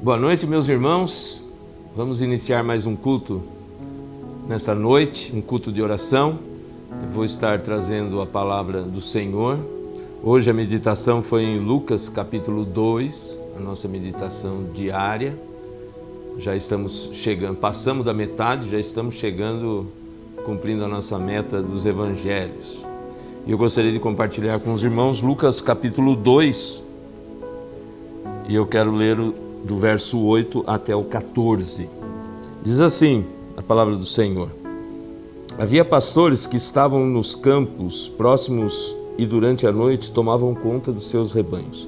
Boa noite, meus irmãos. Vamos iniciar mais um culto nesta noite, um culto de oração. Eu vou estar trazendo a palavra do Senhor. Hoje a meditação foi em Lucas capítulo 2, a nossa meditação diária. Já estamos chegando, passamos da metade, já estamos chegando, cumprindo a nossa meta dos evangelhos. E eu gostaria de compartilhar com os irmãos Lucas capítulo 2, e eu quero ler do verso 8 até o 14. Diz assim a palavra do Senhor: Havia pastores que estavam nos campos próximos e durante a noite tomavam conta dos seus rebanhos.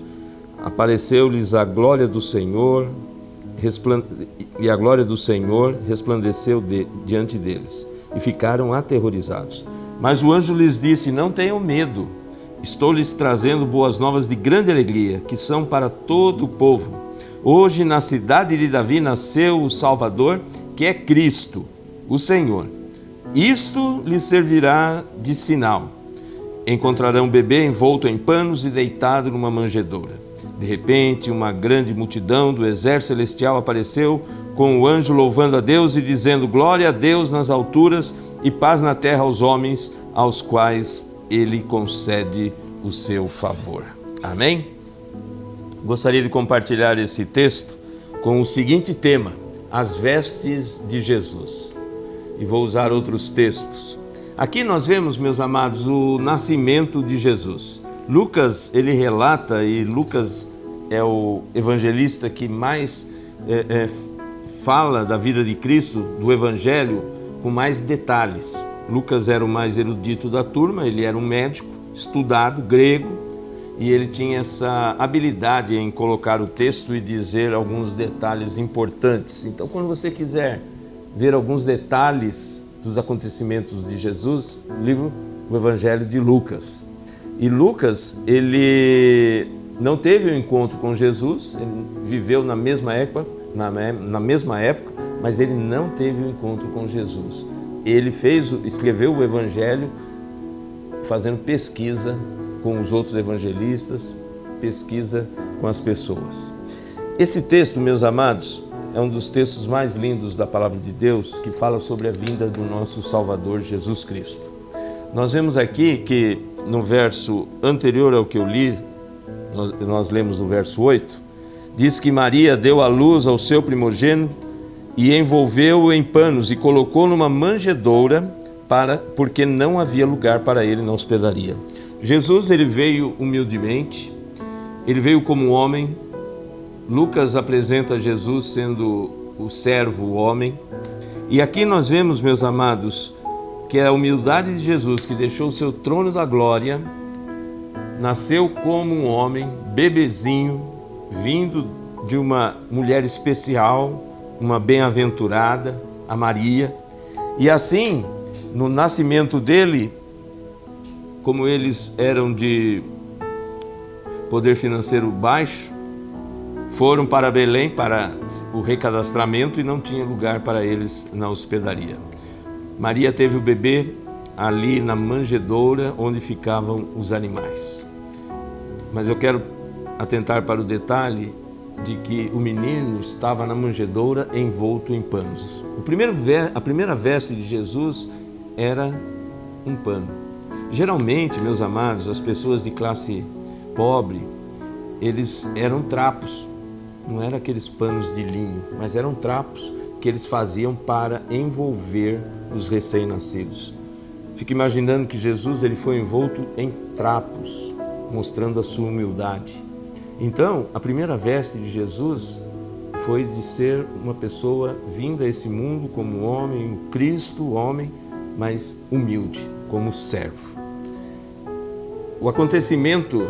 Apareceu-lhes a glória do Senhor, e a glória do Senhor resplandeceu diante deles, e ficaram aterrorizados. Mas o anjo lhes disse: Não tenham medo, estou lhes trazendo boas novas de grande alegria, que são para todo o povo. Hoje na cidade de Davi nasceu o Salvador, que é Cristo, o Senhor. Isto lhes servirá de sinal. Encontrarão um bebê envolto em panos e deitado numa manjedoura. De repente, uma grande multidão do exército celestial apareceu com o anjo louvando a Deus e dizendo: Glória a Deus nas alturas e paz na terra aos homens, aos quais Ele concede o seu favor. Amém? Gostaria de compartilhar esse texto com o seguinte tema: as vestes de Jesus. E vou usar outros textos. Aqui nós vemos, meus amados, o nascimento de Jesus. Lucas, ele relata, e Lucas é o evangelista que mais fala da vida de Cristo, do evangelho, com mais detalhes. Lucas era o mais erudito da turma, ele era um médico, estudado, grego, e ele tinha essa habilidade em colocar o texto e dizer alguns detalhes importantes. Então, quando você quiser ver alguns detalhes dos acontecimentos de Jesus, livro o Evangelho de Lucas. E Lucas, ele não teve um encontro com Jesus, ele viveu na mesma época, mas ele não teve um encontro com Jesus. Ele escreveu o Evangelho fazendo pesquisa com os outros evangelistas, pesquisa com as pessoas. Esse texto, meus amados, é um dos textos mais lindos da Palavra de Deus, que fala sobre a vinda do nosso Salvador Jesus Cristo. Nós vemos aqui que no verso anterior ao que eu li, nós lemos no verso 8, diz que Maria deu à luz ao seu primogênito e envolveu-o em panos e colocou numa manjedoura porque não havia lugar para ele na hospedaria. Jesus, ele veio humildemente, ele veio como homem. Lucas apresenta Jesus sendo o servo, o homem. E aqui nós vemos, meus amados, que é a humildade de Jesus, que deixou o seu trono da glória, nasceu como um homem, bebezinho, vindo de uma mulher especial, uma bem-aventurada, a Maria. E assim, no nascimento dele, como eles eram de poder financeiro baixo, foram para Belém para o recadastramento e não tinha lugar para eles na hospedaria. Maria teve o bebê ali na manjedoura onde ficavam os animais. Mas eu quero atentar para o detalhe de que o menino estava na manjedoura envolto em panos. A primeira veste de Jesus era um pano. Geralmente, meus amados, as pessoas de classe pobre, eles eram trapos, não eram aqueles panos de linho, mas eram trapos que eles faziam para envolver os recém-nascidos. Fico imaginando que Jesus ele foi envolto em trapos, mostrando a sua humildade. Então, a primeira veste de Jesus foi de ser uma pessoa vinda a esse mundo como homem, o Cristo, homem, mas humilde, como servo. O acontecimento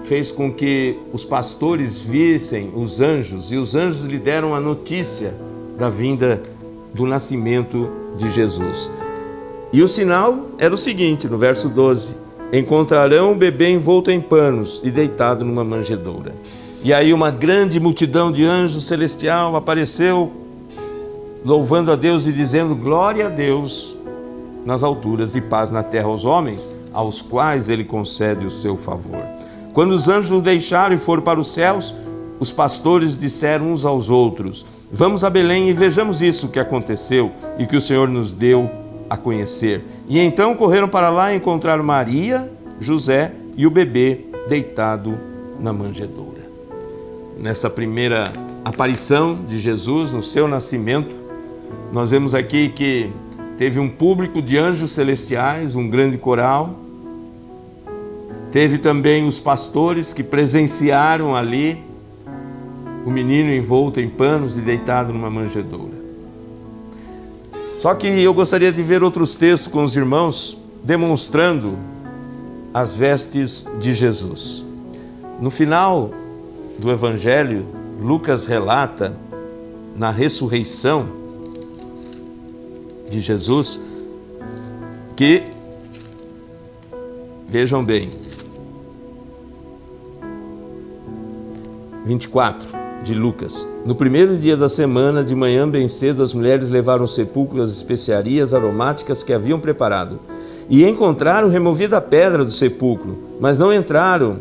fez com que os pastores vissem os anjos, e os anjos lhe deram a notícia da vinda do nascimento de Jesus. E o sinal era o seguinte, no verso 12: Encontrarão um bebê envolto em panos e deitado numa manjedoura. E aí uma grande multidão de anjos celestial apareceu, louvando a Deus e dizendo: Glória a Deus nas alturas e paz na terra aos homens, aos quais Ele concede o seu favor. Quando os anjos o deixaram e foram para os céus, os pastores disseram uns aos outros: vamos a Belém e vejamos isso que aconteceu e que o Senhor nos deu a conhecer. E então correram para lá e encontraram Maria, José e o bebê deitado na manjedoura. Nessa primeira aparição de Jesus, no seu nascimento, nós vemos aqui que teve um público de anjos celestiais, um grande coral. Teve também os pastores que presenciaram ali o menino envolto em panos e deitado numa manjedoura. Só que eu gostaria de ver outros textos com os irmãos demonstrando as vestes de Jesus. No final do Evangelho, Lucas relata na ressurreição de Jesus que, vejam bem, 24 de Lucas: no primeiro dia da semana, de manhã bem cedo, as mulheres levaram ao sepulcro as especiarias aromáticas que haviam preparado e encontraram removida a pedra do sepulcro, mas não entraram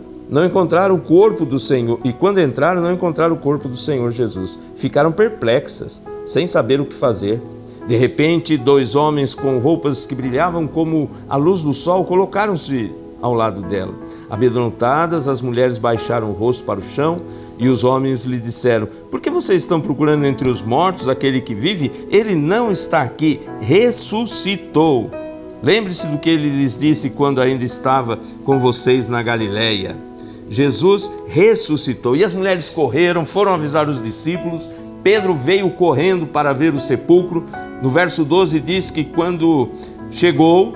o corpo do Senhor, e quando entraram não encontraram o corpo do Senhor Jesus. Ficaram perplexas, sem saber o que fazer. De repente, 2 homens com roupas que brilhavam como a luz do sol colocaram-se ao lado dela. Amedrontadas, as mulheres baixaram o rosto para o chão e os homens lhe disseram: por que vocês estão procurando entre os mortos aquele que vive? Ele não está aqui, ressuscitou. Lembre-se do que ele lhes disse quando ainda estava com vocês na Galileia. Jesus ressuscitou. E as mulheres correram, foram avisar os discípulos. Pedro veio correndo para ver o sepulcro. No verso 12 diz que quando chegou,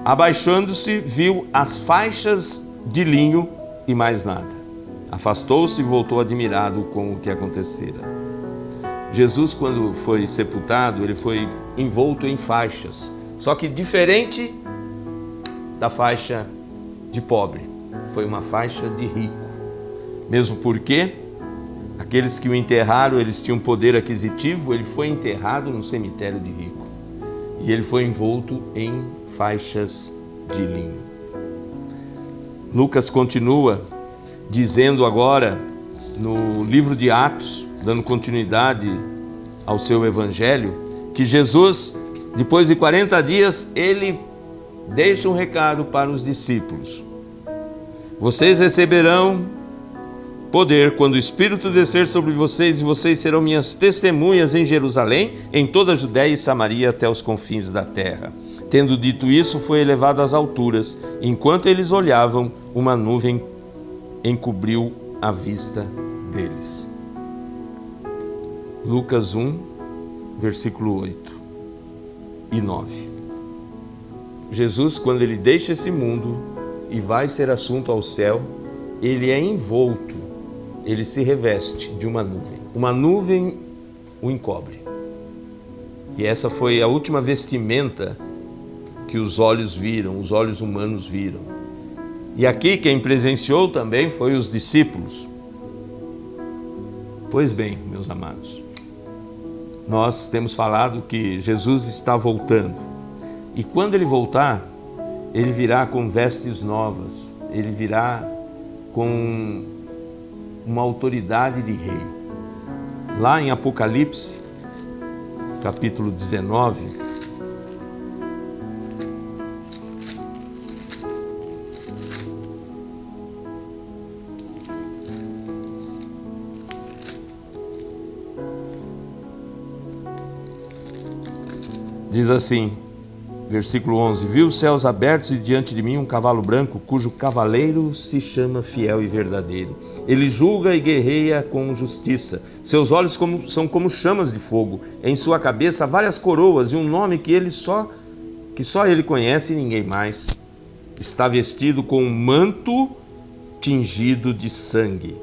abaixando-se, viu as faixas de linho e mais nada. Afastou-se e voltou admirado com o que acontecera. Jesus, quando foi sepultado, ele foi envolto em faixas, só que diferente da faixa de pobre, foi uma faixa de rico. Mesmo porque aqueles que o enterraram, eles tinham poder aquisitivo. Ele foi enterrado no cemitério de rico e ele foi envolto em faixas de linho. Lucas continua dizendo agora no livro de Atos, dando continuidade ao seu evangelho, que Jesus, depois de 40 dias, ele deixa um recado para os discípulos: vocês receberão poder quando o Espírito descer sobre vocês, e vocês serão minhas testemunhas em Jerusalém, em toda a Judéia e Samaria, até os confins da terra. Tendo dito isso, foi elevado às alturas. Enquanto eles olhavam, uma nuvem encobriu a vista deles. Lucas 1, versículo 8 e 9. Jesus, quando ele deixa esse mundo e vai ser assunto ao céu, ele é envolto, ele se reveste de uma nuvem. Uma nuvem o encobre. E essa foi a última vestimenta que os olhos viram, os olhos humanos viram. E aqui quem presenciou também foi os discípulos. Pois bem, meus amados, nós temos falado que Jesus está voltando. E quando ele voltar, ele virá com vestes novas, ele virá com uma autoridade de rei. Lá em Apocalipse, capítulo 19, diz assim, versículo 11: vi os céus abertos e diante de mim um cavalo branco, cujo cavaleiro se chama Fiel e Verdadeiro. Ele julga e guerreia com justiça. Seus olhos são como chamas de fogo. Em sua cabeça várias coroas e um nome que só ele conhece e ninguém mais. Está vestido com um manto tingido de sangue.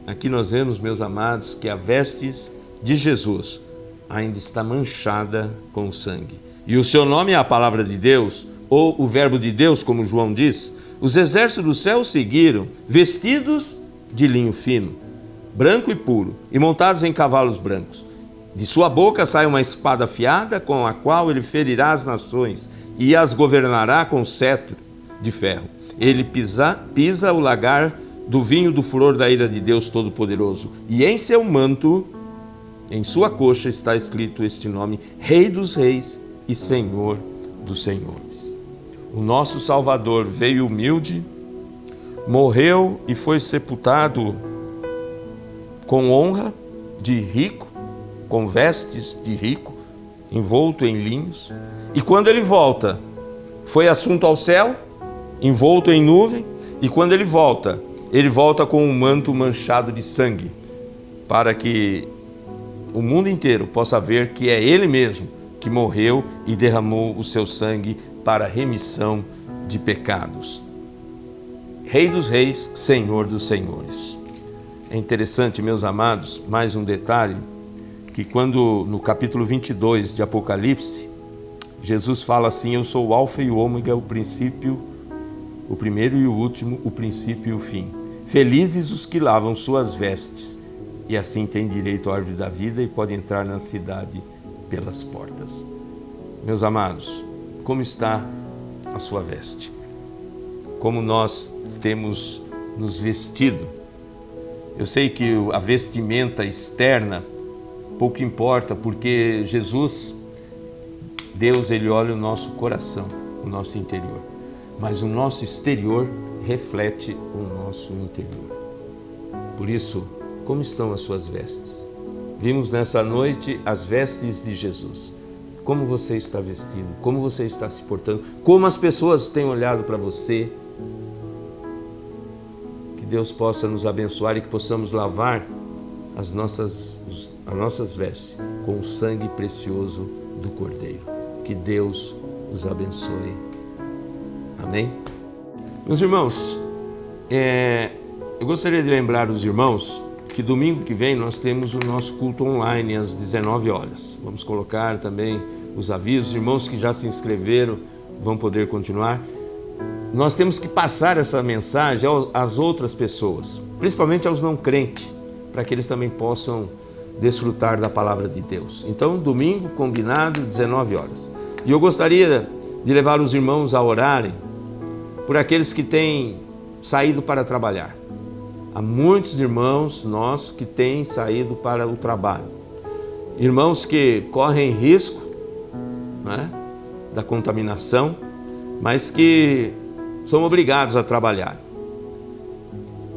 Aqui nós vemos, meus amados, que a vestes de Jesus ainda está manchada com sangue. E o seu nome é a palavra de Deus, ou o verbo de Deus, como João diz. Os exércitos do céu o seguiram, vestidos de linho fino, branco e puro, e montados em cavalos brancos. De sua boca sai uma espada afiada, com a qual ele ferirá as nações, e as governará com cetro de ferro. Ele pisa o lagar do vinho do furor da ira de Deus Todo-Poderoso. E em seu manto, em sua coxa, está escrito este nome: Rei dos Reis e Senhor dos Senhores. O nosso Salvador veio humilde, morreu e foi sepultado com honra de rico, com vestes de rico, envolto em linhos. E quando ele volta, foi assunto ao céu, envolto em nuvem. E quando ele volta com um manto manchado de sangue, para que o mundo inteiro possa ver que é ele mesmo que morreu e derramou o seu sangue para a remissão de pecados. Rei dos Reis, Senhor dos Senhores. É interessante, meus amados, mais um detalhe, que quando no capítulo 22 de Apocalipse, Jesus fala assim: eu sou o alfa e o ômega, o princípio, o primeiro e o último, o princípio e o fim. Felizes os que lavam suas vestes, e assim têm direito à árvore da vida e podem entrar na cidade pelas portas. Meus amados, como está a sua veste? Como nós temos nos vestido? Eu sei que a vestimenta externa pouco importa, porque Jesus, Deus, Ele olha o nosso coração, o nosso interior. Mas o nosso exterior reflete o nosso interior. Por isso, como estão as suas vestes? Vimos nessa noite as vestes de Jesus. Como você está vestido? Como você está se portando? Como as pessoas têm olhado para você? Que Deus possa nos abençoar e que possamos lavar as nossas vestes com o sangue precioso do Cordeiro. Que Deus os abençoe. Amém? Meus irmãos, eu gostaria de lembrar os irmãos que domingo que vem nós temos o nosso culto online às 19 horas. Vamos colocar também os avisos. Os irmãos que já se inscreveram vão poder continuar. Nós temos que passar essa mensagem às outras pessoas, principalmente aos não crentes, para que eles também possam desfrutar da palavra de Deus. Então, domingo, combinado, 19 horas. E eu gostaria de levar os irmãos a orarem por aqueles que têm saído para trabalhar. Há muitos irmãos nossos que têm saído para o trabalho. Irmãos que correm risco, né, da contaminação, mas que são obrigados a trabalhar.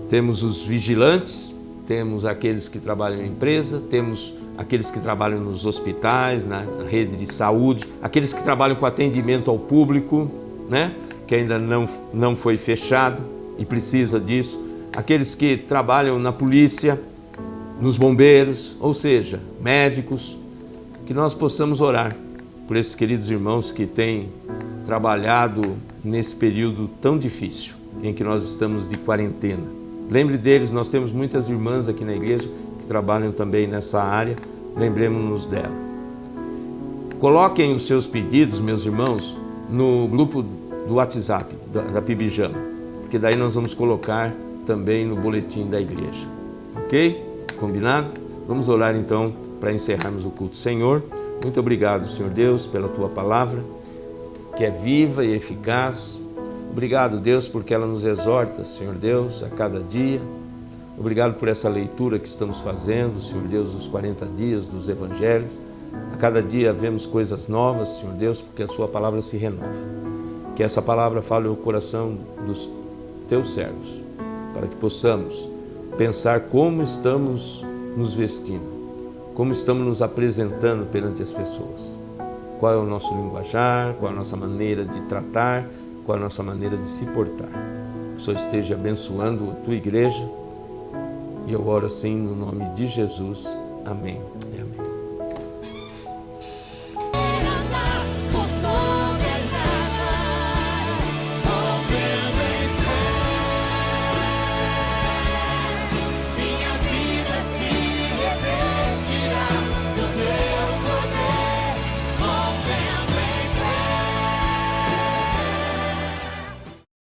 Temos os vigilantes, temos aqueles que trabalham em empresa, temos aqueles que trabalham nos hospitais, na rede de saúde, aqueles que trabalham com atendimento ao público, né, que ainda não foi fechado e precisa disso, aqueles que trabalham na polícia, nos bombeiros, ou seja, médicos, que nós possamos orar por esses queridos irmãos que têm trabalhado nesse período tão difícil em que nós estamos de quarentena. Lembre deles, nós temos muitas irmãs aqui na igreja que trabalham também nessa área, lembremos-nos dela. Coloquem os seus pedidos, meus irmãos, no grupo do WhatsApp da Pibijama, porque daí nós vamos colocar também no boletim da igreja. Ok? Combinado? Vamos orar então para encerrarmos o culto. Senhor, muito obrigado, Senhor Deus, pela Tua palavra, que é viva e eficaz. Obrigado, Deus, porque ela nos exorta, Senhor Deus, a cada dia. Obrigado por essa leitura que estamos fazendo, Senhor Deus, dos 40 dias dos Evangelhos. A cada dia vemos coisas novas, Senhor Deus, porque a Sua palavra se renova. Que essa palavra fale ao coração dos Teus servos, para que possamos pensar como estamos nos vestindo, como estamos nos apresentando perante as pessoas. Qual é o nosso linguajar, qual é a nossa maneira de tratar, qual é a nossa maneira de se portar. Que o Senhor esteja abençoando a Tua igreja, e eu oro assim no nome de Jesus. Amém.